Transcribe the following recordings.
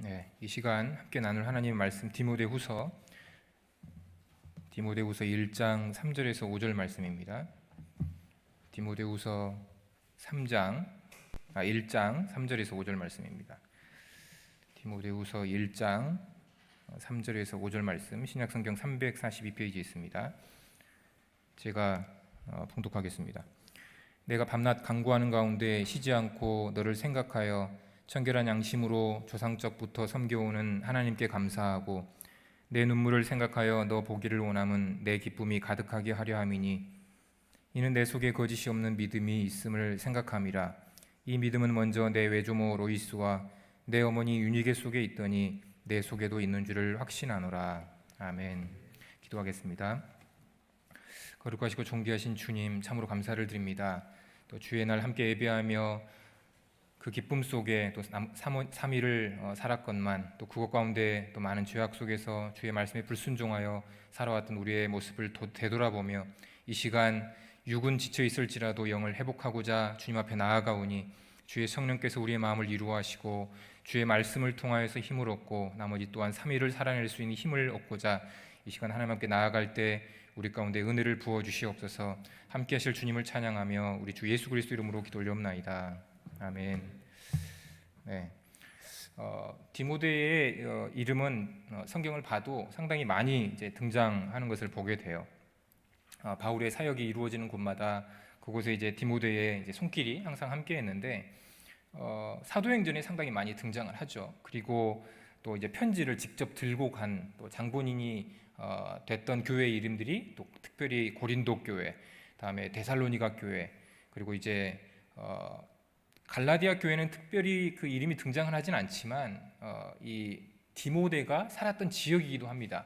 네, 이 시간 함께 나눌 하나님의 말씀 디모데후서 1장 3절에서 5절 말씀입니다. 디모데후서 1장 3절에서 5절 말씀입니다. 디모데후서 1장 3절에서 5절 말씀, 신약성경 342페이지에 있습니다. 제가 봉독하겠습니다. 내가 밤낮 간구하는 가운데 쉬지 않고 너를 생각하여 청결한 양심으로 조상적부터 섬겨오는 하나님께 감사하고 내 눈물을 생각하여 너 보기를 원함은 내 기쁨이 가득하게 하려 함이니 이는 내 속에 거짓이 없는 믿음이 있음을 생각함이라. 이 믿음은 먼저 내 외조모 로이스와 내 어머니 유니게 속에 있더니 내 속에도 있는 줄을 확신하노라. 아멘. 기도하겠습니다. 거룩하시고 존귀하신 주님, 참으로 감사를 드립니다. 또 주의 날 함께 예배하며 그 기쁨 속에 또 3일을 살았건만 또 그것 가운데 또 많은 죄악 속에서 주의 말씀에 불순종하여 살아왔던 우리의 모습을 되돌아보며 이 시간 육은 지쳐 있을지라도 영을 회복하고자 주님 앞에 나아가오니 주의 성령께서 우리의 마음을 이루하시고 주의 말씀을 통하여서 힘을 얻고 나머지 또한 3일을 살아낼 수 있는 힘을 얻고자 이 시간 하나님 함께 나아갈 때 우리 가운데 은혜를 부어 주시옵소서. 함께 하실 주님을 찬양하며 우리 주 예수 그리스도 이름으로 기도 올려옵나이다. 아멘. 네. 디모데의 이름은 성경을 봐도 상당히 많이 이제 등장하는 것을 보게 돼요. 바울의 사역이 이루어지는 곳마다 그곳에 이제 디모데의 이제 손길이 항상 함께했는데 사도행전에 상당히 많이 등장을 하죠. 그리고 또 이제 편지를 직접 들고 간 또 장본인이 됐던 교회의 이름들이 또 특별히 고린도 교회, 다음에 데살로니가 교회, 그리고 이제 갈라디아 교회는 특별히 그 이름이 등장을 하진 않지만 이 디모데가 살았던 지역이기도 합니다.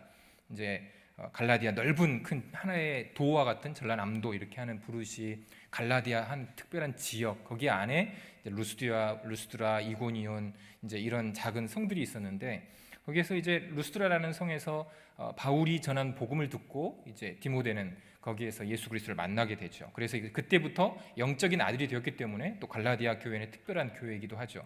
이제 갈라디아 넓은 큰 하나의 도와 같은 전라남도 이렇게 하는 부르시 갈라디아 한 특별한 지역, 거기 안에 이제 루스드라, 이고니온 이제 이런 작은 성들이 있었는데 거기에서 이제 루스드라라는 성에서 바울이 전한 복음을 듣고 이제 디모데는 거기에서 예수 그리스도를 만나게 되죠. 그래서 그때부터 영적인 아들이 되었기 때문에 또 갈라디아 교회는 특별한 교회이기도 하죠.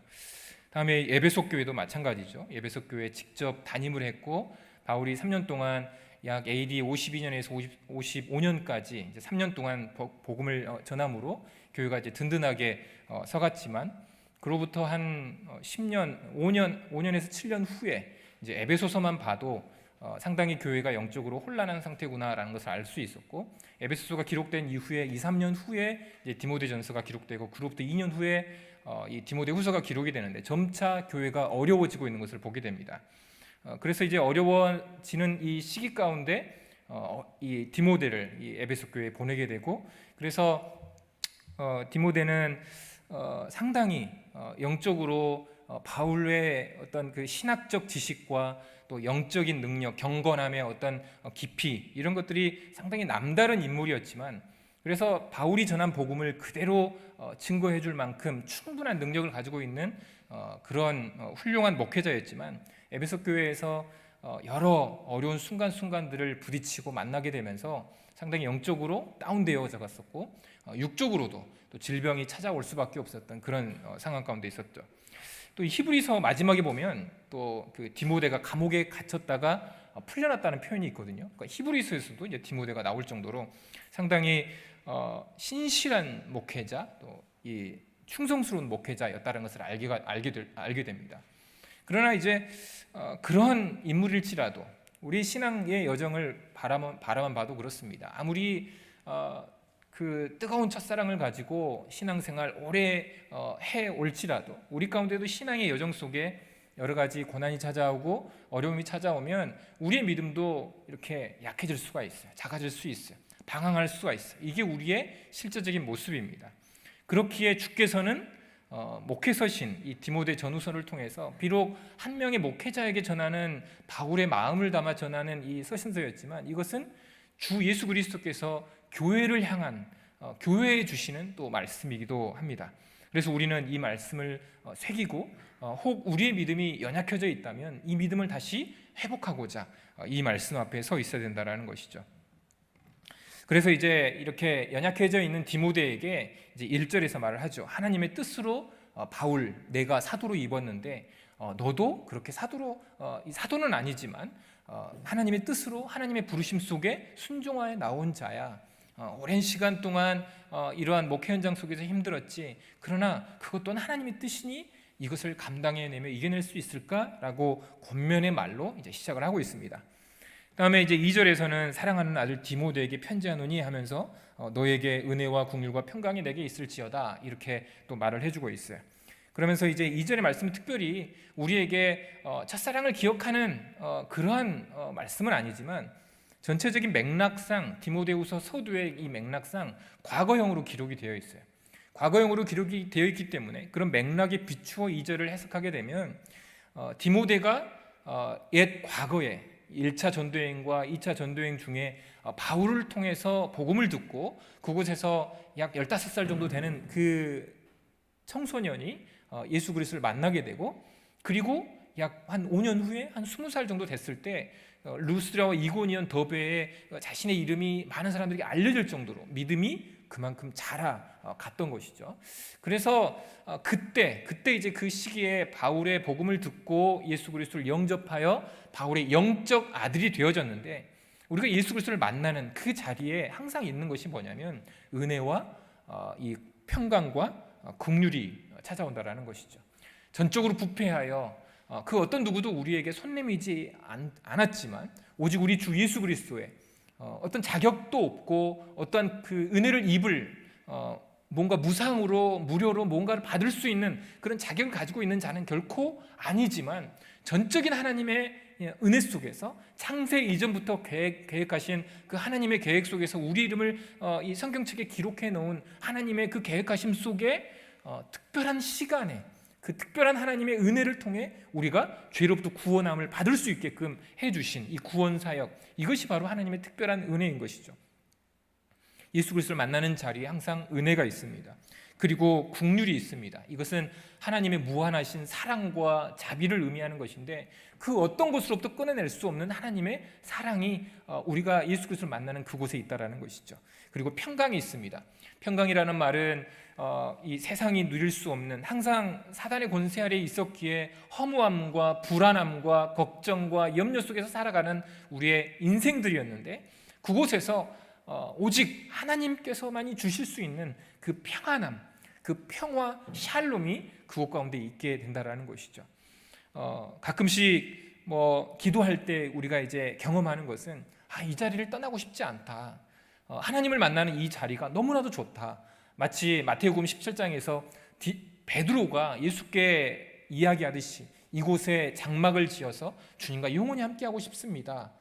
다음에 에베소 교회도 마찬가지죠. 에베소 교회에 직접 담임을 했고 바울이 3년 동안 약 AD 52년에서 55년까지 이제 3년 동안 복음을 전함으로 교회가 이제 든든하게 서갔지만 그로부터 한 5년에서 7년 후에 이제 에베소서만 봐도 상당히 교회가 영적으로 혼란한 상태구나라는 것을 알 수 있었고 에베소서가 기록된 이후에 2-3년 후에 이제 디모데전서가 기록되고 그로부터 2년 후에 이 디모데후서가 기록이 되는데 점차 교회가 어려워지고 있는 것을 보게 됩니다. 그래서 이제 어려워지는 이 시기 가운데 이 디모데를 이 에베소 교회에 보내게 되고 그래서 디모데는 상당히 영적으로 바울의 어떤 그 신학적 지식과 또 영적인 능력, 경건함의 어떤 깊이 이런 것들이 상당히 남다른 인물이었지만 그래서 바울이 전한 복음을 그대로 증거해 줄 만큼 충분한 능력을 가지고 있는 그런 훌륭한 목회자였지만 에베소 교회에서 여러 어려운 순간순간들을 부딪히고 만나게 되면서 상당히 영적으로 다운되어져 갔었고 육적으로도 또 질병이 찾아올 수밖에 없었던 그런 상황 가운데 있었죠. 또 히브리서 마지막에 보면 또 그 디모데가 감옥에 갇혔다가 풀려났다는 표현이 있거든요. 그러니까 히브리서에서도 이제 디모데가 나올 정도로 상당히 신실한 목회자, 또 이 충성스러운 목회자였다는 것을 알게 됩니다. 그러나 이제 그런 인물일지라도 우리 신앙의 여정을 바라만 봐도 그렇습니다. 아무리 그 뜨거운 첫사랑을 가지고 신앙생활 오래 해올지라도 우리 가운데도 신앙의 여정 속에 여러 가지 고난이 찾아오고 어려움이 찾아오면 우리의 믿음도 이렇게 약해질 수가 있어요. 작아질 수 있어요. 방황할 수가 있어요. 이게 우리의 실제적인 모습입니다. 그렇기에 주께서는 목회서신 이 디모데 전후서를 통해서 비록 한 명의 목회자에게 전하는 바울의 마음을 담아 전하는 이 서신서였지만 이것은 주 예수 그리스도께서 교회를 향한 교회에 주시는 또 말씀이기도 합니다. 그래서 우리는 이 말씀을 새기고 혹 우리의 믿음이 연약해져 있다면 이 믿음을 다시 회복하고자 이 말씀 앞에 서 있어야 된다라는 것이죠. 그래서 이제 이렇게 연약해져 있는 디모데에게 이제 1절에서 말을 하죠. 하나님의 뜻으로 바울 내가 사도로 입었는데 너도 그렇게 사도로 이 사도는 아니지만 하나님의 뜻으로 하나님의 부르심 속에 순종하여 나온 자야. 오랜 시간 동안 이러한 목회 현장 속에서 힘들었지. 그러나 그것 또한 하나님의 뜻이니 이것을 감당해내며 이겨낼 수 있을까라고 권면의 말로 이제 시작을 하고 있습니다. 다음에 이제 2절에서는 사랑하는 아들 디모데에게 편지하노니 하면서 너에게 은혜와 긍휼과 평강이 내게 있을지어다 이렇게 또 말을 해주고 있어요. 그러면서 이제 2절의 말씀은 특별히 우리에게 첫사랑을 기억하는 그러한 말씀은 아니지만 전체적인 맥락상 디모데후서 서두의 이 맥락상 과거형으로 기록이 되어 있어요. 과거형으로 기록이 되어 있기 때문에 그런 맥락에 비추어 2절을 해석하게 되면 디모데가 옛 과거에 1차 전도여행과 2차 전도여행 중에 바울을 통해서 복음을 듣고 그곳에서 약 15살 정도 되는 그 청소년이 예수 그리스도를 만나게 되고 그리고 약 한 5년 후에 한 20살 정도 됐을 때 루스드라와 이고니온 더베에 자신의 이름이 많은 사람들에게 알려질 정도로 믿음이 그만큼 자라갔던 것이죠. 그래서 그때 이제 그 시기에 바울의 복음을 듣고 예수 그리스도를 영접하여 바울의 영적 아들이 되어졌는데 우리가 예수 그리스도를 만나는 그 자리에 항상 있는 것이 뭐냐면 은혜와 이 평강과 긍휼이 찾아온다라는 것이죠. 전적으로 부패하여 그 어떤 누구도 우리에게 손 내미지 않았지만 오직 우리 주 예수 그리스도의 어떤 자격도 없고 어떤 그 은혜를 입을 뭔가 무상으로 무료로 뭔가를 받을 수 있는 그런 자격을 가지고 있는 자는 결코 아니지만 전적인 하나님의 은혜 속에서 창세 이전부터 계획하신 그 하나님의 계획 속에서 우리 이름을 이 성경책에 기록해 놓은 하나님의 그 계획하심 속에 특별한 시간에 그 특별한 하나님의 은혜를 통해 우리가 죄로부터 구원함을 받을 수 있게끔 해주신 이 구원 사역, 이것이 바로 하나님의 특별한 은혜인 것이죠. 예수 그리스도를 만나는 자리에 항상 은혜가 있습니다. 그리고 긍휼이 있습니다. 이것은 하나님의 무한하신 사랑과 자비를 의미하는 것인데 그 어떤 것으로부터 끊어낼 수 없는 하나님의 사랑이 우리가 예수 그리스도를 만나는 그곳에 있다라는 것이죠. 그리고 평강이 있습니다. 평강이라는 말은 이 세상이 누릴 수 없는 항상 사단의 권세 아래에 있었기에 허무함과 불안함과 걱정과 염려 속에서 살아가는 우리의 인생들이었는데 그곳에서 오직 하나님께서만이 주실 수 있는 그 평안함, 그 평화, 샬롬이 그곳 가운데 있게 된다라는 것이죠. 가끔씩 기도할 때 우리가 이제 경험하는 것은 이 자리를 떠나고 싶지 않다. 하나님을 만나는 이 자리가 너무나도 좋다. 마치 마태복음 17장에서 베드로가 예수께 이야기하듯이 이곳에 장막을 지어서 주님과 영원히 함께하고 싶습니다.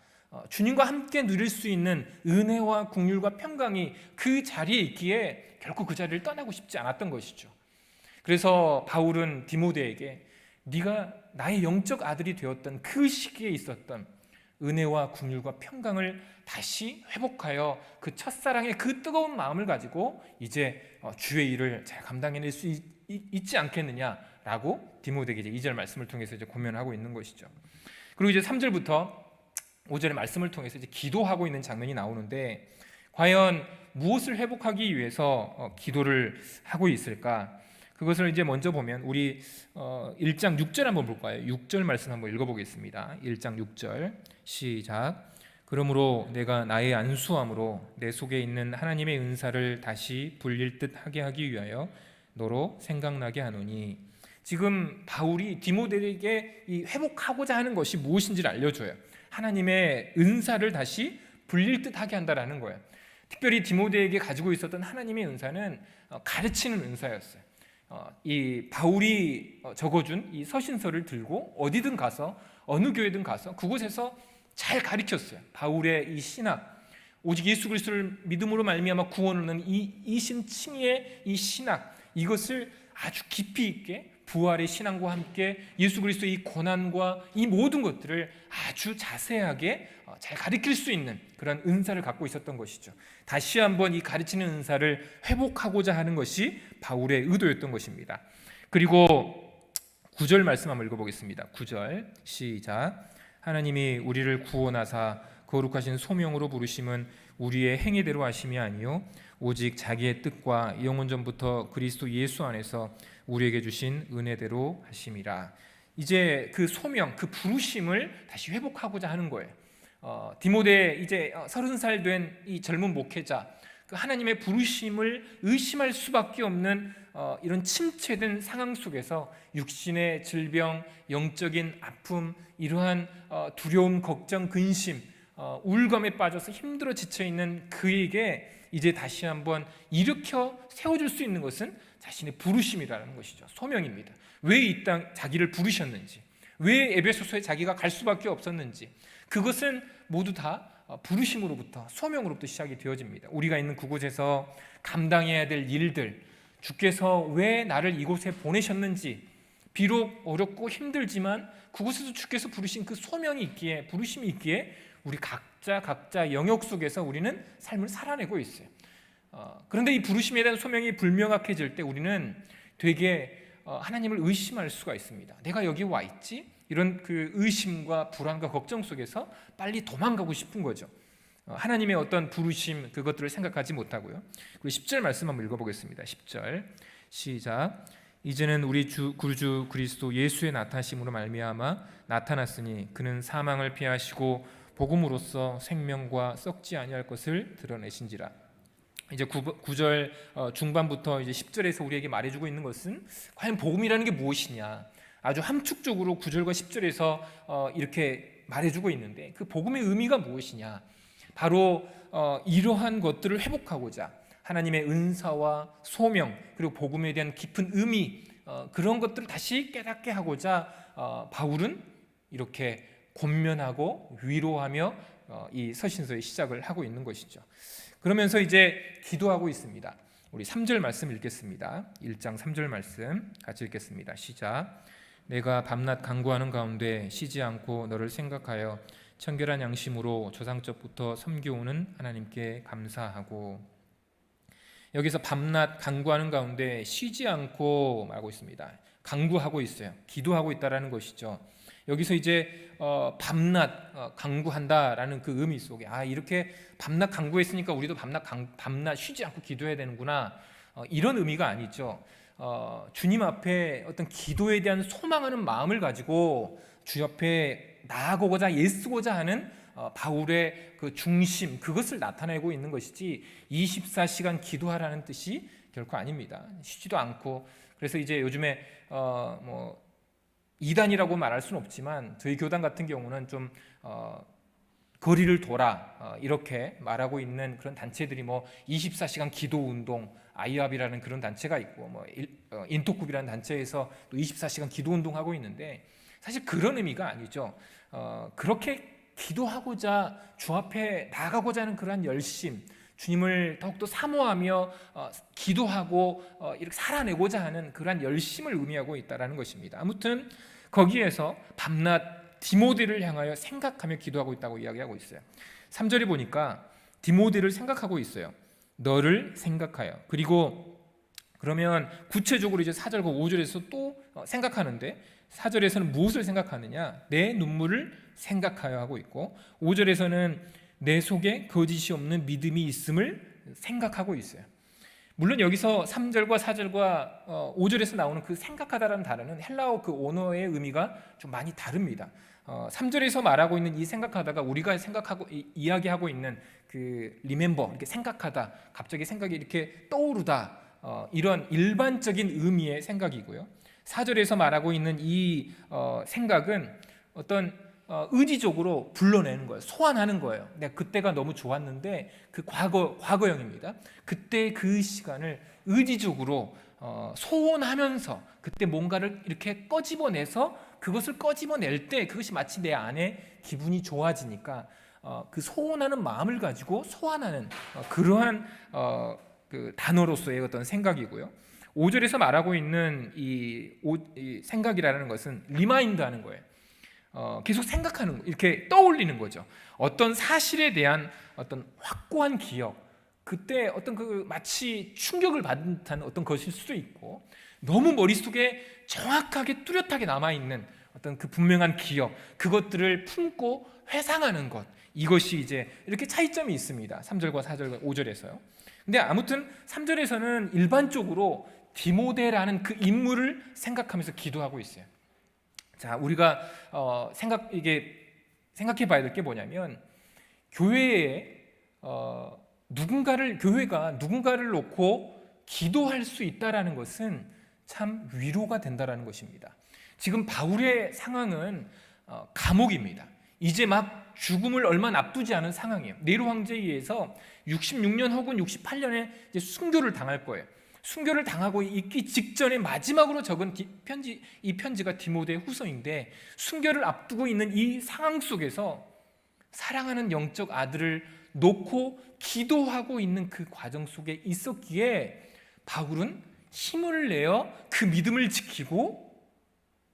주님과 함께 누릴 수 있는 은혜와 긍휼과 평강이 그 자리에 있기에 결코 그 자리를 떠나고 싶지 않았던 것이죠. 그래서 바울은 디모데에게 네가 나의 영적 아들이 되었던 그 시기에 있었던 은혜와 긍휼과 평강을 다시 회복하여 그 첫사랑의 그 뜨거운 마음을 가지고 이제 주의 일을 잘 감당해낼 수 있지 않겠느냐라고 디모데에게 이제 2절 말씀을 통해서 이제 고면하고 있는 것이죠. 그리고 이제 3절부터 5절의 말씀을 통해서 이제 기도하고 있는 장면이 나오는데 과연 무엇을 회복하기 위해서 기도를 하고 있을까? 그것을 이제 먼저 보면 우리 1장 6절 한번 볼까요? 6절 말씀 한번 읽어보겠습니다. 1장 6절 시작. 그러므로 내가 나의 안수함으로 내 속에 있는 하나님의 은사를 다시 불릴 듯 하게 하기 위하여 너로 생각나게 하노니. 지금 바울이 디모데에게 이 회복하고자 하는 것이 무엇인지를 알려줘요. 하나님의 은사를 다시 불릴 듯 하게 한다라는 거예요. 특별히 디모데에게 가지고 있었던 하나님의 은사는 가르치는 은사였어요. 이 바울이 적어준 이 서신서를 들고 어디든 가서 어느 교회든 가서 그곳에서 잘 가르쳤어요. 바울의 이 신학, 오직 예수 그리스도를 믿음으로 말미암아 구원을 얻는 이 신칭의 이 신학, 이것을 아주 깊이 있게 부활의 신앙과 함께 예수 그리스도의 이 고난과 이 모든 것들을 아주 자세하게 잘 가르칠 수 있는 그런 은사를 갖고 있었던 것이죠. 다시 한번 이 가르치는 은사를 회복하고자 하는 것이 바울의 의도였던 것입니다. 그리고 9절 말씀 한번 읽어보겠습니다. 9절 시작. 하나님이 우리를 구원하사 거룩하신 소명으로 부르심은 우리의 행위대로 하심이 아니요 오직 자기의 뜻과 영원전부터 그리스도 예수 안에서 우리에게 주신 은혜대로 하심이라. 이제 그 소명, 그 부르심을 다시 회복하고자 하는 거예요. 디모데 이제 30살 된 이 젊은 목회자, 그 하나님의 부르심을 의심할 수밖에 없는 이런 침체된 상황 속에서 육신의 질병, 영적인 아픔, 이러한 두려움, 걱정, 근심, 우울감에 빠져서 힘들어 지쳐있는 그에게 이제 다시 한번 일으켜 세워줄 수 있는 것은 자신의 부르심이라는 것이죠. 소명입니다. 왜 이 땅 자기를 부르셨는지, 왜 에베소서에 자기가 갈 수밖에 없었는지, 그것은 모두 다 부르심으로부터, 소명으로부터 시작이 되어집니다. 우리가 있는 그곳에서 감당해야 될 일들, 주께서 왜 나를 이곳에 보내셨는지, 비록 어렵고 힘들지만 그곳에서 주께서 부르신 그 소명이 있기에, 부르심이 있기에 우리 각자 영역 속에서 우리는 삶을 살아내고 있어요. 그런데 이 부르심에 대한 소명이 불명확해질 때 우리는 되게 하나님을 의심할 수가 있습니다. 내가 여기 와 있지? 이런 그 의심과 불안과 걱정 속에서 빨리 도망가고 싶은 거죠. 하나님의 어떤 부르심, 그것들을 생각하지 못하고요. 그리고 10절 말씀 한번 읽어보겠습니다. 10절 시작. 이제는 우리 구주 그리스도 예수의 나타나심으로 말미암아 나타났으니 그는 사망을 피하시고 복음으로써 생명과 썩지 아니할 것을 드러내신지라. 이제 9절 중반부터 이제 10절에서 우리에게 말해주고 있는 것은 과연 복음이라는 게 무엇이냐, 아주 함축적으로 9절과 10절에서 이렇게 말해주고 있는데, 그 복음의 의미가 무엇이냐, 바로 이러한 것들을 회복하고자 하나님의 은사와 소명, 그리고 복음에 대한 깊은 의미, 그런 것들을 다시 깨닫게 하고자 바울은 이렇게 권면하고 위로하며 이 서신서의 시작을 하고 있는 것이죠. 그러면서 이제 기도하고 있습니다. 우리 3절 말씀 읽겠습니다. 1장 3절 말씀 같이 읽겠습니다. 시작. 내가 밤낮 간구하는 가운데 쉬지 않고 너를 생각하여 청결한 양심으로 조상적부터 섬겨오는 하나님께 감사하고. 여기서 밤낮 간구하는 가운데 쉬지 않고 말하고 있습니다. 간구하고 있어요. 기도하고 있다라는 것이죠. 여기서 이제 밤낮 간구한다라는 그 의미 속에 이렇게 밤낮 간구했으니까 우리도 밤낮 쉬지 않고 기도해야 되는구나, 이런 의미가 아니죠. 주님 앞에 어떤 기도에 대한 소망하는 마음을 가지고 주 옆에 나아가고자 애쓰고자 하는 바울의 그 중심, 그것을 나타내고 있는 것이지 24시간 기도하라는 뜻이 결코 아닙니다. 쉬지도 않고. 그래서 이제 요즘에 이단이라고 말할 수는 없지만 저희 교단 같은 경우는 좀 거리를 돌아 이렇게 말하고 있는 그런 단체들이 24시간 기도 운동, 아이압이라는 그런 단체가 있고 인토쿱이라는 단체에서 또 24시간 기도 운동하고 있는데, 사실 그런 의미가 아니죠. 그렇게 기도하고자 주 앞에 나가고자 하는 그러한 열심, 주님을 더욱더 사모하며 기도하고 이렇게 살아내고자 하는 그러한 열심을 의미하고 있다는 것입니다. 아무튼 거기에서 밤낮 디모데를 향하여 생각하며 기도하고 있다고 이야기하고 있어요. 3절에 보니까 디모데를 생각하고 있어요. 너를 생각하여. 그리고 그러면 구체적으로 이제 4절과 5절에서 또 생각하는데, 4절에서는 무엇을 생각하느냐? 내 눈물을 생각하여 하고 있고, 5절에서는 내 속에 거짓이 없는 믿음이 있음을 생각하고 있어요. 물론 여기서 3절과 4절과 5절에서 나오는 그 생각하다라는 단어는 헬라어 그 언어의 의미가 좀 많이 다릅니다. 3절에서 말하고 있는 이 생각하다가 우리가 생각하고 이야기하고 있는 그 remember, 이렇게 생각하다, 갑자기 생각이 이렇게 떠오르다, 이런 일반적인 의미의 생각이고요. 4절에서 말하고 있는 이 생각은 어떤 의지적으로 불러내는 거예요. 소환하는 거예요. 내가 그때가 너무 좋았는데, 그 과거형입니다. 그때 그 시간을 의지적으로 소원하면서 그때 뭔가를 이렇게 꺼집어내서 그것을 꺼집어낼 때 그것이 마치 내 안에 기분이 좋아지니까 그 소원하는 마음을 가지고 소환하는 그러한 그 단어로서의 어떤 생각이고요. 5절에서 말하고 있는 이 생각이라는 것은 리마인드하는 거예요. 계속 생각하는, 이렇게 떠올리는 거죠. 어떤 사실에 대한 어떤 확고한 기억, 그때 어떤 그 마치 충격을 받은 듯한 어떤 것일 수도 있고, 너무 머릿속에 정확하게 뚜렷하게 남아있는 어떤 그 분명한 기억, 그것들을 품고 회상하는 것, 이것이 이제 이렇게 차이점이 있습니다. 3절과 4절과 5절에서요. 근데 아무튼 3절에서는 일반적으로 디모데라는 그 인물을 생각하면서 기도하고 있어요. 자, 우리가 생각해봐야 될 게 뭐냐면, 교회가 누군가를 놓고 기도할 수 있다라는 것은 참 위로가 된다라는 것입니다. 지금 바울의 상황은 감옥입니다. 이제 막 죽음을 얼마 앞두지 않은 상황이에요. 네로 황제에 의해서 66년 혹은 68년에 이제 순교를 당할 거예요. 순교를 당하고 있기 직전에 마지막으로 적은 이 편지가 디모데 후서인데, 순교를 앞두고 있는 이 상황 속에서 사랑하는 영적 아들을 놓고 기도하고 있는 그 과정 속에 있었기에 바울은 힘을 내어 그 믿음을 지키고,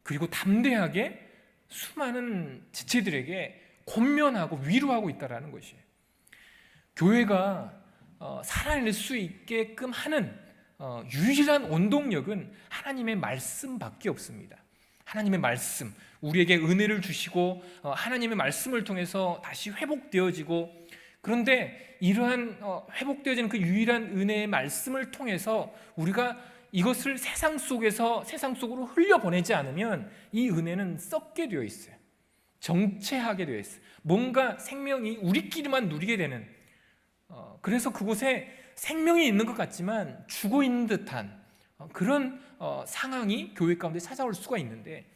그리고 담대하게 수많은 지체들에게 권면하고 위로하고 있다는 것이에요. 교회가 살아낼 수 있게끔 하는 유일한 원동력은 하나님의 말씀밖에 없습니다. 하나님의 말씀, 우리에게 은혜를 주시고 하나님의 말씀을 통해서 다시 회복되어지고, 그런데 이러한 회복되어지는 그 유일한 은혜의 말씀을 통해서 우리가 이것을 세상 속으로 흘려보내지 않으면 이 은혜는 썩게 되어 있어요. 정체하게 되어 있어요. 뭔가 생명이 우리끼리만 누리게 되는, 그래서 그곳에 생명이 있는 것 같지만 죽어 있는 듯한 그런 상황이 교회 가운데 찾아올 수가 있는데,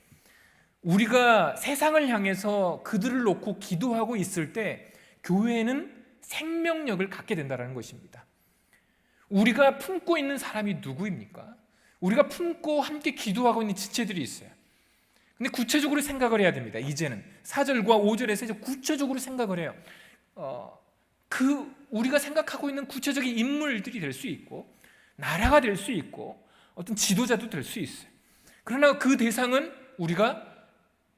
우리가 세상을 향해서 그들을 놓고 기도하고 있을 때 교회는 생명력을 갖게 된다는 것입니다. 우리가 품고 있는 사람이 누구입니까? 우리가 품고 함께 기도하고 있는 지체들이 있어요. 근데 구체적으로 생각을 해야 됩니다. 이제는 4절과 5절에서 이제 구체적으로 생각을 해요. 우리가 생각하고 있는 구체적인 인물들이 될 수 있고, 나라가 될 수 있고, 어떤 지도자도 될 수 있어요. 그러나 그 대상은 우리가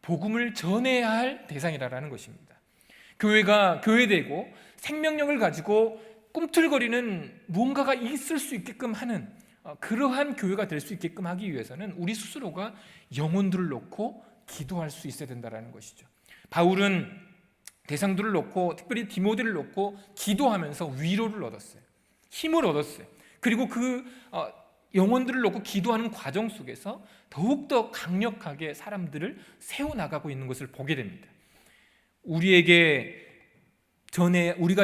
복음을 전해야 할 대상이라는 것입니다. 교회가 교회되고 생명력을 가지고 꿈틀거리는 무언가가 있을 수 있게끔 하는 그러한 교회가 될 수 있게끔 하기 위해서는 우리 스스로가 영혼들을 놓고 기도할 수 있어야 된다는 것이죠. 바울은 대상들을 놓고, 특별히 디모데를 놓고 기도하면서 위로를 얻었어요. 힘을 얻었어요. 그리고 그 영혼들을 놓고 기도하는 과정 속에서 더욱더 강력하게 사람들을 세워나가고 있는 것을 보게 됩니다. 우리가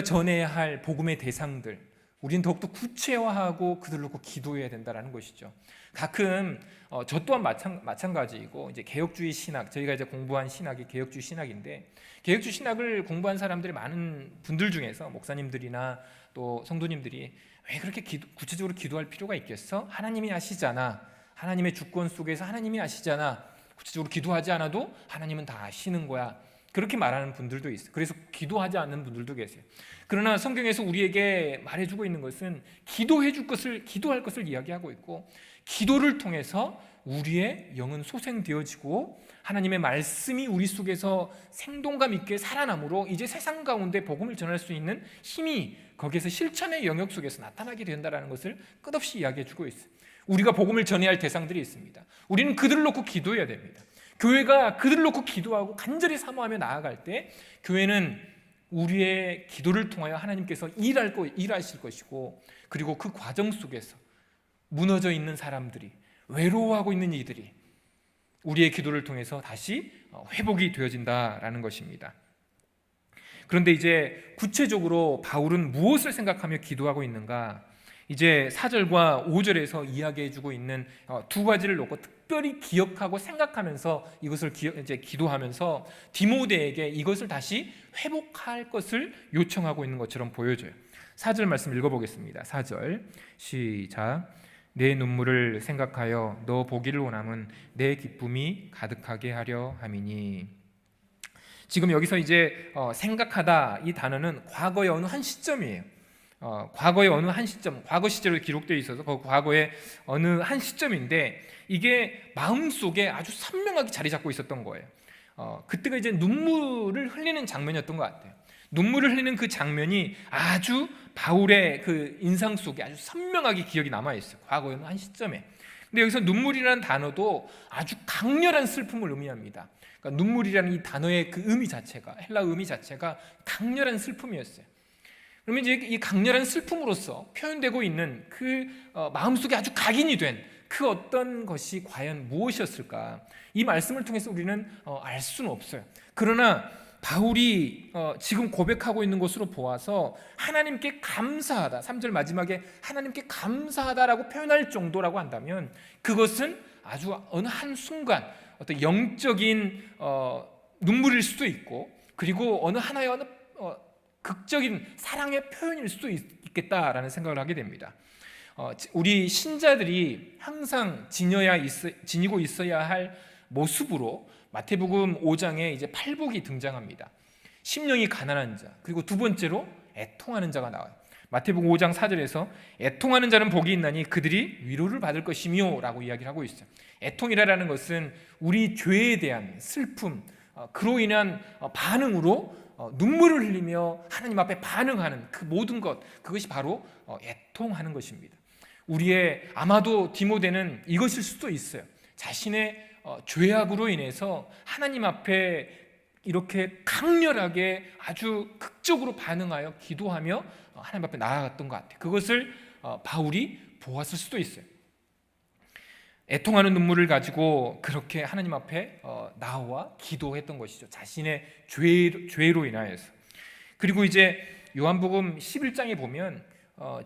전해야 할 복음의 대상들, 우리는 더욱더 구체화하고 그들을 놓고 기도해야 된다는 것이죠. 가끔 저 또한 마찬가지이고, 이제 개혁주의 신학, 저희가 이제 공부한 신학이 개혁주의 신학인데, 개혁주의 신학을 공부한 사람들이 많은 분들 중에서 목사님들이나 또 성도님들이 왜 그렇게 구체적으로 기도할 필요가 있겠어? 하나님이 아시잖아. 하나님의 주권 속에서 하나님이 아시잖아. 구체적으로 기도하지 않아도 하나님은 다 아시는 거야. 그렇게 말하는 분들도 있어요. 그래서 기도하지 않는 분들도 계세요. 그러나 성경에서 우리에게 말해주고 있는 것은 기도할 것을 이야기하고 있고, 기도를 통해서 우리의 영은 소생되어지고 하나님의 말씀이 우리 속에서 생동감 있게 살아남으로 이제 세상 가운데 복음을 전할 수 있는 힘이 거기에서 실천의 영역 속에서 나타나게 된다는 것을 끝없이 이야기해주고 있어요. 우리가 복음을 전해야 할 대상들이 있습니다. 우리는 그들을 놓고 기도해야 됩니다. 교회가 그들을 놓고 기도하고 간절히 사모하며 나아갈 때 교회는 우리의 기도를 통하여 하나님께서 일하실 것이고, 그리고 그 과정 속에서 무너져 있는 사람들이, 외로워하고 있는 이들이 우리의 기도를 통해서 다시 회복이 되어진다라는 것입니다. 그런데 이제 구체적으로 바울은 무엇을 생각하며 기도하고 있는가? 이제 4절과 5절에서 이야기해주고 있는 두 가지를 놓고 특별히 기억하고 생각하면서 이것을 이제 기도하면서 디모데에게 이것을 다시 회복할 것을 요청하고 있는 것처럼 보여져요. 4절 말씀 읽어보겠습니다. 4절 시작. 내 눈물을 생각하여 너 보기를 원함은 내 기쁨이 가득하게 하려 함이니. 지금 여기서 이제 생각하다, 이 단어는 과거의 어느 한 시점이에요. 과거의 어느 한 시점, 과거 시제로 기록되어 있어서 그 과거의 어느 한 시점인데, 이게 마음속에 아주 선명하게 자리 잡고 있었던 거예요. 그때가 이제 눈물을 흘리는 장면이었던 것 같아요. 눈물을 흘리는 그 장면이 아주 바울의 그 인상 속에 아주 선명하게 기억이 남아있어요. 과거의 한 시점에. 근데 여기서 눈물이라는 단어도 아주 강렬한 슬픔을 의미합니다. 그러니까 눈물이라는 이 단어의 그 의미 자체가, 헬라 의미 자체가 강렬한 슬픔이었어요. 그러면 이제 이 강렬한 슬픔으로서 표현되고 있는 그 마음속에 아주 각인이 된 그 어떤 것이 과연 무엇이었을까? 이 말씀을 통해서 우리는 알 수는 없어요. 그러나 바울이 지금 고백하고 있는 것으로 보아서 하나님께 감사하다, 3절 마지막에 하나님께 감사하다라고 표현할 정도라고 한다면 그것은 아주 어느 한순간 어떤 영적인 눈물일 수도 있고, 그리고 어느 하나의 극적인 사랑의 표현일 수도 있겠다라는 생각을 하게 됩니다. 우리 신자들이 항상 지니고 있어야 할 모습으로 마태복음 5장에 이제 팔복이 등장합니다. 심령이 가난한 자, 그리고 두 번째로 애통하는 자가 나와요. 마태복음 5장 4절에서 애통하는 자는 복이 있나니 그들이 위로를 받을 것이며 라고 이야기를 하고 있어요. 애통이라는 것은 우리 죄에 대한 슬픔, 그로 인한 반응으로 눈물을 흘리며 하나님 앞에 반응하는 그 모든 것, 그것이 바로 애통하는 것입니다. 우리의 아마도 디모데는 이것일 수도 있어요. 자신의 죄악으로 인해서 하나님 앞에 이렇게 강렬하게 아주 극적으로 반응하여 기도하며 하나님 앞에 나아갔던 것 같아요. 그것을 바울이 보았을 수도 있어요. 애통하는 눈물을 가지고 그렇게 하나님 앞에 나와 기도했던 것이죠. 자신의 죄로 인하여서. 그리고 이제 요한복음 11장에 보면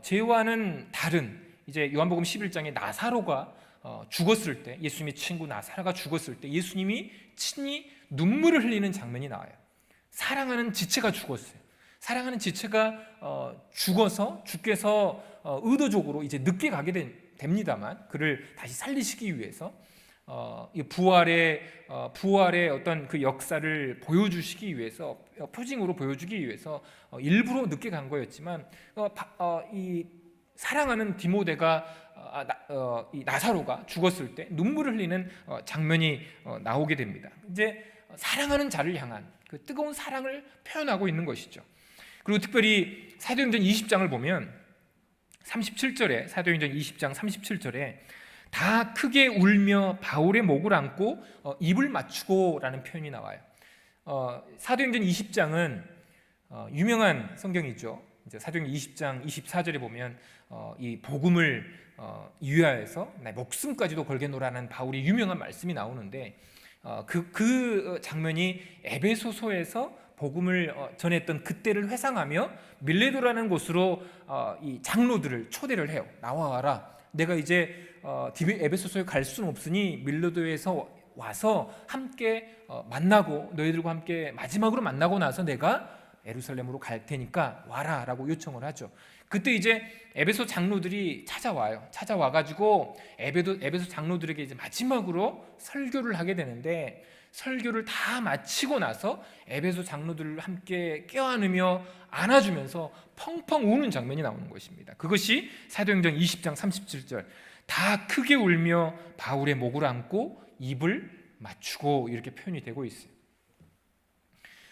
죄와는 다른, 이제 요한복음 11장에 나사로가 죽었을 때, 예수님의 친구 나사로가 죽었을 때 예수님이 친히 눈물을 흘리는 장면이 나와요. 사랑하는 지체가 죽었어요. 사랑하는 지체가 죽어서 주께서 의도적으로 이제 늦게 가게 됩니다만 그를 다시 살리시기 위해서 부활의 어떤 그 역사를 보여주시기 위해서, 표징으로 보여주기 위해서 일부러 늦게 간 거였지만 이 사랑하는 디모데가 이 나사로가 죽었을 때 눈물을 흘리는 장면이 나오게 됩니다. 이제 사랑하는 자를 향한 그 뜨거운 사랑을 표현하고 있는 것이죠. 그리고 특별히 사도행전 20장을 보면 37절에, 사도행전 20장 37절에 다 크게 울며 바울의 목을 안고 입을 맞추고라는 표현이 나와요. 사도행전 20장은 유명한 성경이죠. 이제 사도행전 20장 24절에 보면 이 복음을 위하여서 내 목숨까지도 걸게노라는 바울의 유명한 말씀이 나오는데 그 장면이 에베소서에서 복음을 전했던 그때를 회상하며 밀레도라는 곳으로 이 장로들을 초대를 해요. 나와라. 내가 이제 에베소서에 갈 수는 없으니 밀레도에서 와서 함께 만나고 너희들과 함께 마지막으로 만나고 나서 내가 예루살렘으로 갈 테니까 와라 라고 요청을 하죠. 그때 이제 에베소 장로들이 찾아와가지고 에베소 장로들에게 이제 마지막으로 설교를 하게 되는데, 설교를 다 마치고 나서 에베소 장로들을 함께 껴안으며 안아주면서 펑펑 우는 장면이 나오는 것입니다. 그것이 사도행전 20장 37절, 다 크게 울며 바울의 목을 안고 입을 맞추고 이렇게 표현이 되고 있어요.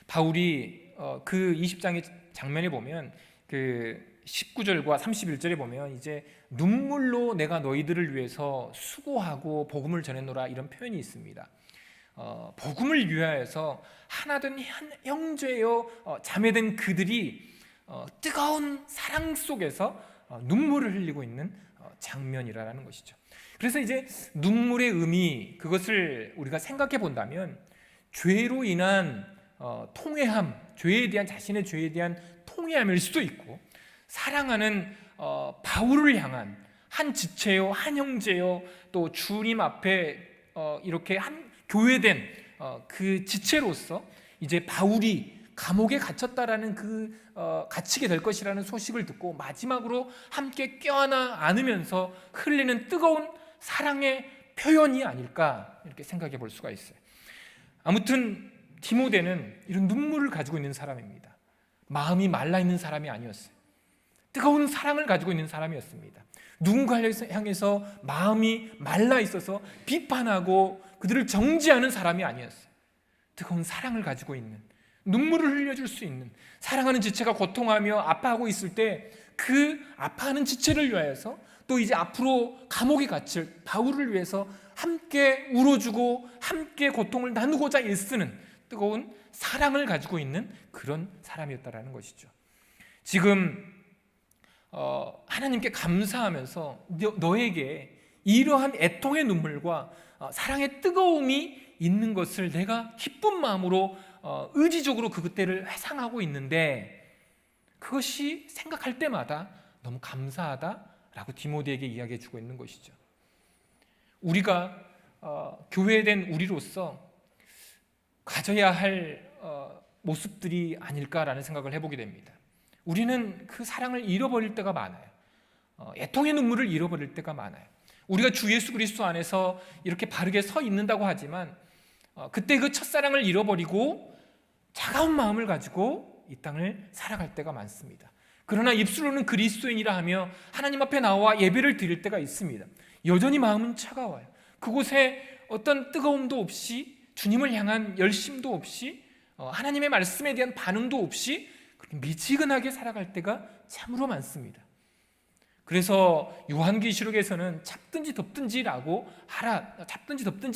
바울이 그 20장의 장면에 보면 그 19절과 31절에 보면 이제 눈물로 내가 너희들을 위해서 수고하고 복음을 전했노라 이런 표현이 있습니다. 복음을 위하여서 하나된 형제요 자매된 그들이 뜨거운 사랑 속에서 눈물을 흘리고 있는 장면이라는 것이죠. 그래서 이제 눈물의 의미, 그것을 우리가 생각해 본다면 죄로 인한 통회함, 자신의 죄에 대한 통회함일 수도 있고, 사랑하는 바울을 향한 한 지체요, 한 형제요, 또 주님 앞에 이렇게 한 교회된 그 지체로서 이제 바울이 감옥에 갇혔다라는 갇히게 될 것이라는 소식을 듣고 마지막으로 함께 껴안아 안으면서 흘리는 뜨거운 사랑의 표현이 아닐까 이렇게 생각해 볼 수가 있어요. 아무튼 디모데는 이런 눈물을 가지고 있는 사람입니다. 마음이 말라 있는 사람이 아니었어요. 뜨거운 사랑을 가지고 있는 사람이었습니다. 누군가를 향해서 마음이 말라 있어서 비판하고 그들을 정죄하는 사람이 아니었어요. 뜨거운 사랑을 가지고 있는, 눈물을 흘려줄 수 있는, 사랑하는 지체가 고통하며 아파하고 있을 때 그 아파하는 지체를 위하여서, 또 이제 앞으로 감옥에 갇힐 바울을 위해서 함께 울어주고 함께 고통을 나누고자 애쓰는 뜨거운 사랑을 가지고 있는 그런 사람이었다라는 것이죠. 지금 하나님께 감사하면서 너에게 이러한 애통의 눈물과 사랑의 뜨거움이 있는 것을 내가 기쁜 마음으로 의지적으로 그때를 회상하고 있는데, 그것이 생각할 때마다 너무 감사하다라고 디모데에게 이야기해 주고 있는 것이죠. 우리가 교회된 우리로서 가져야 할 모습들이 아닐까라는 생각을 해보게 됩니다. 우리는 그 사랑을 잃어버릴 때가 많아요. 애통의 눈물을 잃어버릴 때가 많아요. 우리가 주 예수 그리스도 안에서 이렇게 바르게 서 있는다고 하지만 그때 그 첫사랑을 잃어버리고 차가운 마음을 가지고 이 땅을 살아갈 때가 많습니다. 그러나 입술로는 그리스도인이라 하며 하나님 앞에 나와 예배를 드릴 때가 있습니다. 여전히 마음은 차가워요. 그곳에 어떤 뜨거움도 없이, 주님을 향한 열심도 없이, 하나님의 말씀에 대한 반응도 없이 그렇게 미지근하게 살아갈 때가 참으로 많습니다. 그래서 요한계시록에서는 잡든지 덮든지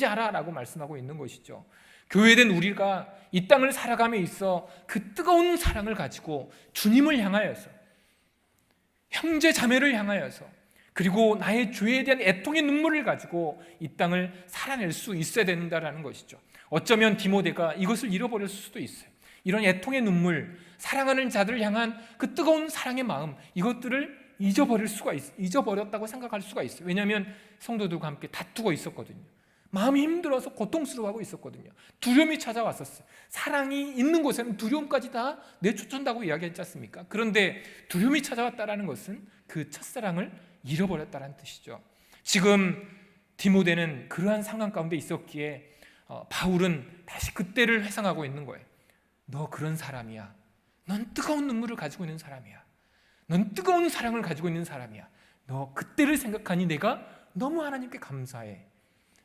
하라라고 말씀하고 있는 것이죠. 교회된 우리가 이 땅을 살아감에 있어 그 뜨거운 사랑을 가지고 주님을 향하여서, 형제 자매를 향하여서, 그리고 나의 죄에 대한 애통의 눈물을 가지고 이 땅을 살아낼 수 있어야 된다는 것이죠. 어쩌면 디모데가 이것을 잃어버릴 수도 있어요. 이런 애통의 눈물, 사랑하는 자들을 향한 그 뜨거운 사랑의 마음, 이것들을 잊어버렸다고 생각할 수가 있어요. 왜냐하면 성도들과 함께 다투고 있었거든요. 마음이 힘들어서 고통스러워하고 있었거든요. 두려움이 찾아왔었어요. 사랑이 있는 곳에는 두려움까지 다 내쫓는다고 이야기했지 않습니까? 그런데 두려움이 찾아왔다는 것은 그 첫사랑을 잃어버렸다는 뜻이죠. 지금 디모데는 그러한 상황 가운데 있었기에 바울은 다시 그때를 회상하고 있는 거예요. 너 그런 사람이야. 넌 뜨거운 눈물을 가지고 있는 사람이야. 넌 뜨거운 사랑을 가지고 있는 사람이야. 너 그때를 생각하니 내가 너무 하나님께 감사해.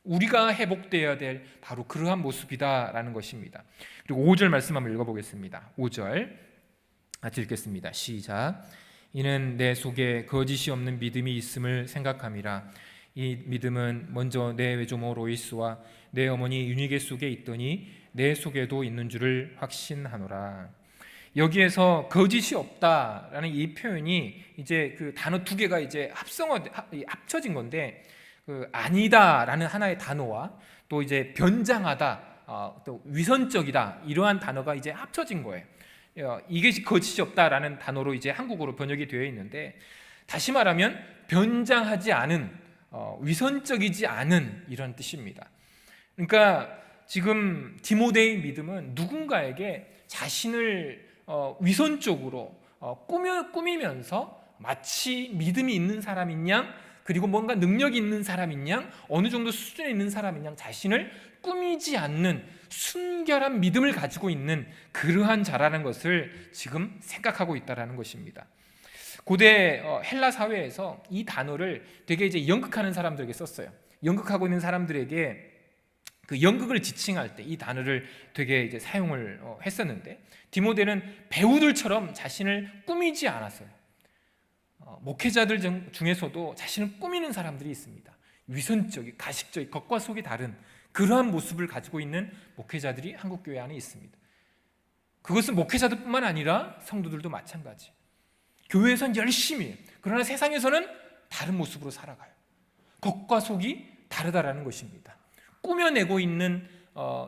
우리가 회복되어야 될 바로 그러한 모습이다라는 것입니다. 그리고 5절 말씀 한번 읽어보겠습니다. 5절 같이 읽겠습니다. 시작. 이는 내 속에 거짓이 없는 믿음이 있음을 생각함이라. 이 믿음은 먼저 내 외조모 로이스와 내 어머니 유니게 속에 있더니 내 속에도 있는 줄을 확신하노라. 여기에서 거짓이 없다라는 이 표현이 이제 그 단어 두 개가 이제 합쳐진 건데, 그 아니다라는 하나의 단어와 또 이제 변장하다, 또 위선적이다, 이러한 단어가 이제 합쳐진 거예요. 이게 거짓이 없다라는 단어로 이제 한국어로 번역이 되어 있는데, 다시 말하면 변장하지 않은, 위선적이지 않은 이런 뜻입니다. 그러니까 지금 디모데의 믿음은 누군가에게 자신을 위선적으로 꾸미면서 마치 믿음이 있는 사람인 양, 그리고 뭔가 능력이 있는 사람인 양, 어느 정도 수준에 있는 사람인 양, 자신을 꾸미지 않는 순결한 믿음을 가지고 있는 그러한 자라는 것을 지금 생각하고 있다는 것입니다. 고대 헬라 사회에서 이 단어를 되게 이제 연극하는 사람들에게 썼어요. 연극하고 있는 사람들에게 그 연극을 지칭할 때 이 단어를 되게 이제 사용을 했었는데, 디모데는 배우들처럼 자신을 꾸미지 않았어요. 목회자들 중에서도 자신을 꾸미는 사람들이 있습니다. 위선적인, 가식적인, 겉과 속이 다른 그러한 모습을 가지고 있는 목회자들이 한국 교회 안에 있습니다. 그것은 목회자들뿐만 아니라 성도들도 마찬가지. 교회에서는 열심히 해요. 그러나 세상에서는 다른 모습으로 살아가요. 겉과 속이 다르다라는 것입니다. 꾸며내고 있는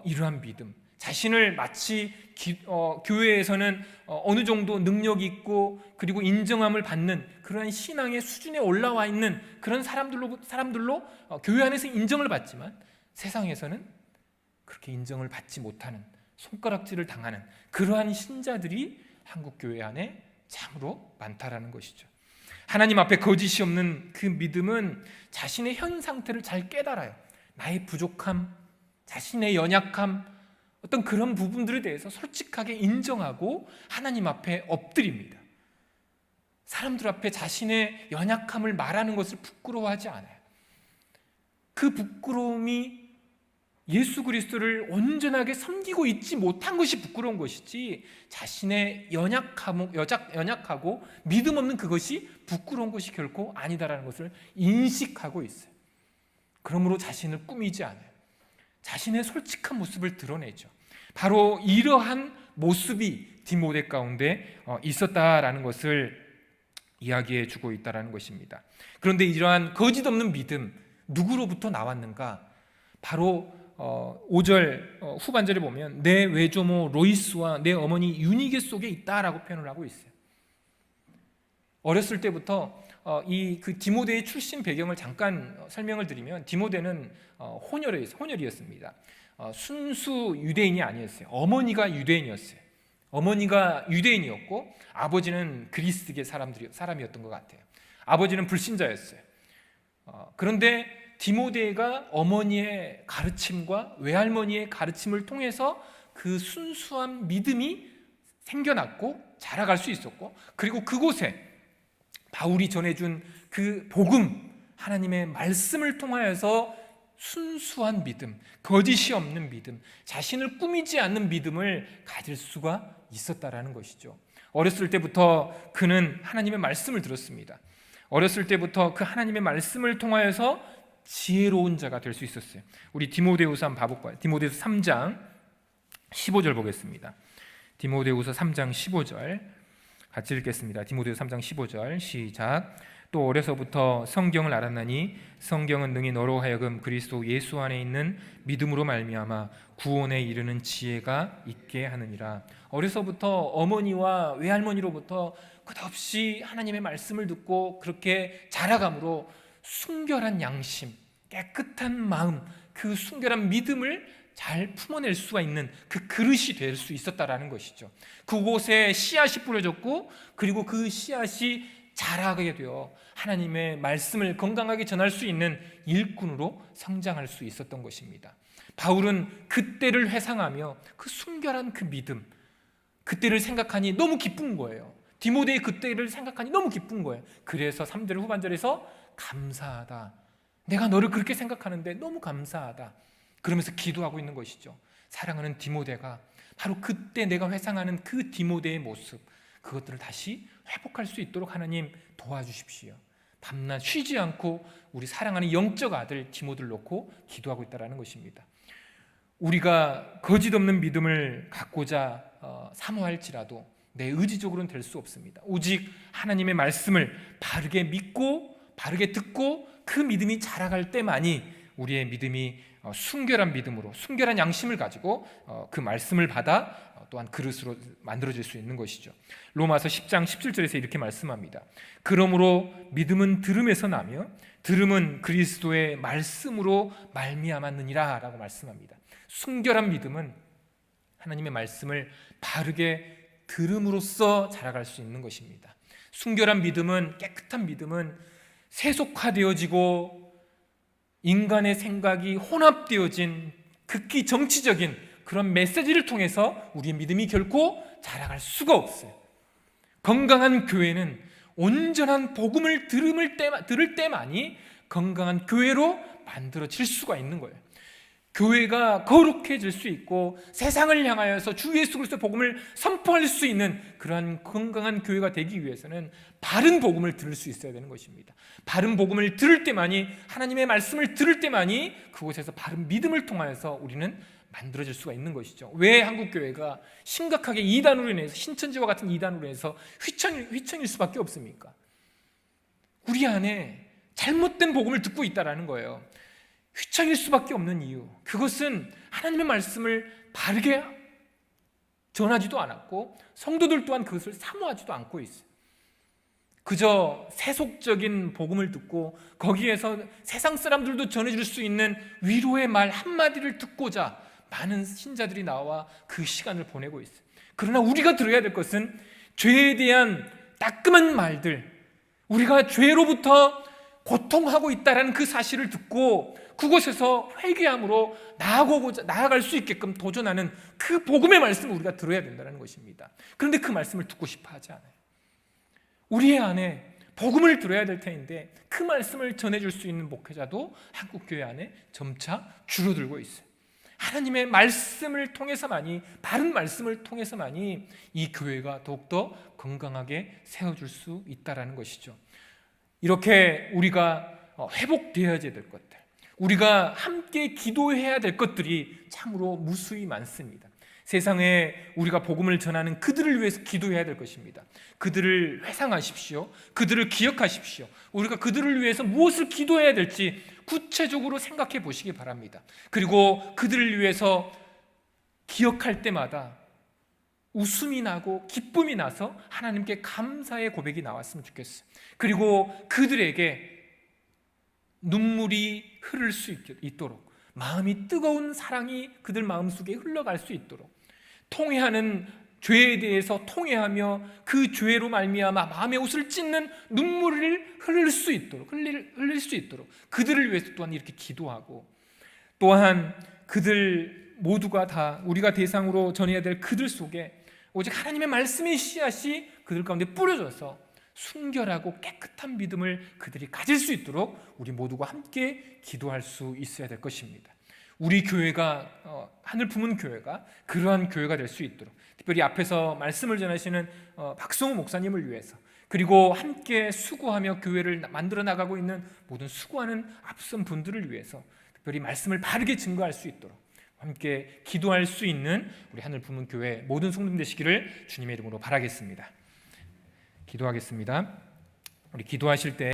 이러한 믿음, 자신을 마치 교회에서는 어느 정도 능력이 있고 그리고 인정함을 받는 그러한 신앙의 수준에 올라와 있는 그런 사람들로 교회 안에서 인정을 받지만, 세상에서는 그렇게 인정을 받지 못하는, 손가락질을 당하는 그러한 신자들이 한국 교회 안에 참으로 많다라는 것이죠. 하나님 앞에 거짓이 없는 그 믿음은 자신의 현 상태를 잘 깨달아요. 나의 부족함, 자신의 연약함, 어떤 그런 부분들에 대해서 솔직하게 인정하고 하나님 앞에 엎드립니다. 사람들 앞에 자신의 연약함을 말하는 것을 부끄러워하지 않아요. 그 부끄러움이 예수 그리스도를 온전하게 섬기고 있지 못한 것이 부끄러운 것이지, 자신의 연약하고 믿음 없는 그것이 부끄러운 것이 결코 아니다라는 것을 인식하고 있어요. 그러므로 자신을 꾸미지 않아요. 자신의 솔직한 모습을 드러내죠. 바로 이러한 모습이 디모데 가운데 있었다라는 것을 이야기해 주고 있다는 것입니다. 그런데 이러한 거짓 없는 믿음은 누구로부터 나왔는가? 바로 5절 후반절에 보면 내 외조모 로이스와 내 어머니 유니게 속에 있다라고 표현을 하고 있어요. 어렸을 때부터 그 디모데의 출신 배경을 잠깐 설명을 드리면, 디모데는 혼혈이었습니다. 순수 유대인이 아니었어요. 어머니가 유대인이었어요. 어머니가 유대인이었고 아버지는 그리스계 사람이었던 것 같아요. 아버지는 불신자였어요. 그런데 디모데가 어머니의 가르침과 외할머니의 가르침을 통해서 그 순수한 믿음이 생겨났고 자라갈 수 있었고, 그리고 그곳에 바울이 전해준 그 복음, 하나님의 말씀을 통하여서 순수한 믿음, 거짓이 없는 믿음, 자신을 꾸미지 않는 믿음을 가질 수가 있었다라는 것이죠. 어렸을 때부터 그는 하나님의 말씀을 들었습니다. 어렸을 때부터 그 하나님의 말씀을 통하여서 지혜로운 자가 될 수 있었어요. 우리 디모데후서 한번 봐볼까요? 디모데후서 3장 15절 보겠습니다. 디모데후서 3장 15절 같이 읽겠습니다. 디모데후서 3장 15절 시작. 또 어려서부터 성경을 알았나니 성경은 능히 너로 하여금 그리스도 예수 안에 있는 믿음으로 말미암아 구원에 이르는 지혜가 있게 하느니라. 어려서부터 어머니와 외할머니로부터 끝없이 하나님의 말씀을 듣고 그렇게 자라감으로 순결한 양심, 깨끗한 마음, 그 순결한 믿음을 잘 품어낼 수가 있는 그 그릇이 될 수 있었다라는 것이죠. 그곳에 씨앗이 뿌려졌고, 그리고 그 씨앗이 자라게 되어 하나님의 말씀을 건강하게 전할 수 있는 일꾼으로 성장할 수 있었던 것입니다. 바울은 그때를 회상하며 그 순결한 그 믿음, 그때를 생각하니 너무 기쁜 거예요. 디모데의 그때를 생각하니 너무 기쁜 거예요. 그래서 3절 후반절에서 감사하다, 내가 너를 그렇게 생각하는데 너무 감사하다, 그러면서 기도하고 있는 것이죠. 사랑하는 디모데가 바로 그때 내가 회상하는 그 디모데의 모습, 그것들을 다시 회복할 수 있도록 하나님 도와주십시오. 밤낮 쉬지 않고 우리 사랑하는 영적 아들 디모데를 놓고 기도하고 있다는 것입니다. 우리가 거짓 없는 믿음을 갖고자 사모할지라도 내 의지적으로는 될 수 없습니다. 오직 하나님의 말씀을 바르게 믿고 바르게 듣고 그 믿음이 자라갈 때만이 우리의 믿음이 순결한 믿음으로, 순결한 양심을 가지고 그 말씀을 받아 또한 그릇으로 만들어질 수 있는 것이죠. 로마서 10장 17절에서 이렇게 말씀합니다. 그러므로 믿음은 들음에서 나며 들음은 그리스도의 말씀으로 말미암았느니라 라고 말씀합니다. 순결한 믿음은 하나님의 말씀을 바르게 들음으로써 자라갈 수 있는 것입니다. 순결한 믿음은, 깨끗한 믿음은 세속화되어지고 인간의 생각이 혼합되어진 극히 정치적인 그런 메시지를 통해서 우리의 믿음이 결코 자라갈 수가 없어요. 건강한 교회는 온전한 복음을 들을 때만이 건강한 교회로 만들어질 수가 있는 거예요. 교회가 거룩해질 수 있고 세상을 향하여서 주 예수 그리스도의 복음을 선포할 수 있는 그러한 건강한 교회가 되기 위해서는 바른 복음을 들을 수 있어야 되는 것입니다. 바른 복음을 들을 때만이, 하나님의 말씀을 들을 때만이 그곳에서 바른 믿음을 통하여서 우리는 만들어질 수가 있는 것이죠. 왜 한국 교회가 심각하게 이단으로 인해서, 신천지와 같은 이단으로 인해서 휘청일 수밖에 없습니까? 우리 안에 잘못된 복음을 듣고 있다라는 거예요. 휘청일 수밖에 없는 이유, 그것은 하나님의 말씀을 바르게 전하지도 않았고 성도들 또한 그것을 사모하지도 않고 있어요. 그저 세속적인 복음을 듣고 거기에서 세상 사람들도 전해줄 수 있는 위로의 말 한마디를 듣고자 많은 신자들이 나와 그 시간을 보내고 있어요. 그러나 우리가 들어야 될 것은 죄에 대한 따끔한 말들, 우리가 죄로부터 고통하고 있다는 그 사실을 듣고 그곳에서 회개함으로 나아갈 수 있게끔 도전하는 그 복음의 말씀을 우리가 들어야 된다는 것입니다. 그런데 그 말씀을 듣고 싶어 하지 않아요. 우리의 안에 복음을 들어야 될 텐데 그 말씀을 전해줄 수 있는 목회자도 한국교회 안에 점차 줄어들고 있어요. 하나님의 말씀을 통해서만이, 바른 말씀을 통해서만이 이 교회가 더욱더 건강하게 세워줄 수 있다는 것이죠. 이렇게 우리가 회복되어야 될 것들, 우리가 함께 기도해야 될 것들이 참으로 무수히 많습니다. 세상에 우리가 복음을 전하는 그들을 위해서 기도해야 될 것입니다. 그들을 회상하십시오. 그들을 기억하십시오. 우리가 그들을 위해서 무엇을 기도해야 될지 구체적으로 생각해 보시기 바랍니다. 그리고 그들을 위해서 기억할 때마다 웃음이 나고 기쁨이 나서 하나님께 감사의 고백이 나왔으면 좋겠어요. 그리고 그들에게 눈물이 흐를 수 있도록, 마음이 뜨거운 사랑이 그들 마음속에 흘러갈 수 있도록, 통회하는 죄에 대해서 통회하며 그 죄로 말미암아 마음의 옷을 찢는 눈물을 흘릴 수 있도록 그들을 위해서 또한 이렇게 기도하고, 또한 그들 모두가 다 우리가 대상으로 전해야 될 그들 속에 오직 하나님의 말씀의 씨앗이 그들 가운데 뿌려져서 순결하고 깨끗한 믿음을 그들이 가질 수 있도록 우리 모두가 함께 기도할 수 있어야 될 것입니다. 우리 교회가 하늘 품은 교회가 그러한 교회가 될 수 있도록, 특별히 앞에서 말씀을 전하시는 박성우 목사님을 위해서, 그리고 함께 수고하며 교회를 만들어 나가고 있는 모든 수고하는 앞선 분들을 위해서 특별히 말씀을 바르게 증거할 수 있도록 함께 기도할 수 있는 우리 하늘 품은 교회 모든 성도님 되시기를 주님의 이름으로 바라겠습니다. 기도하겠습니다. 우리 기도하실 때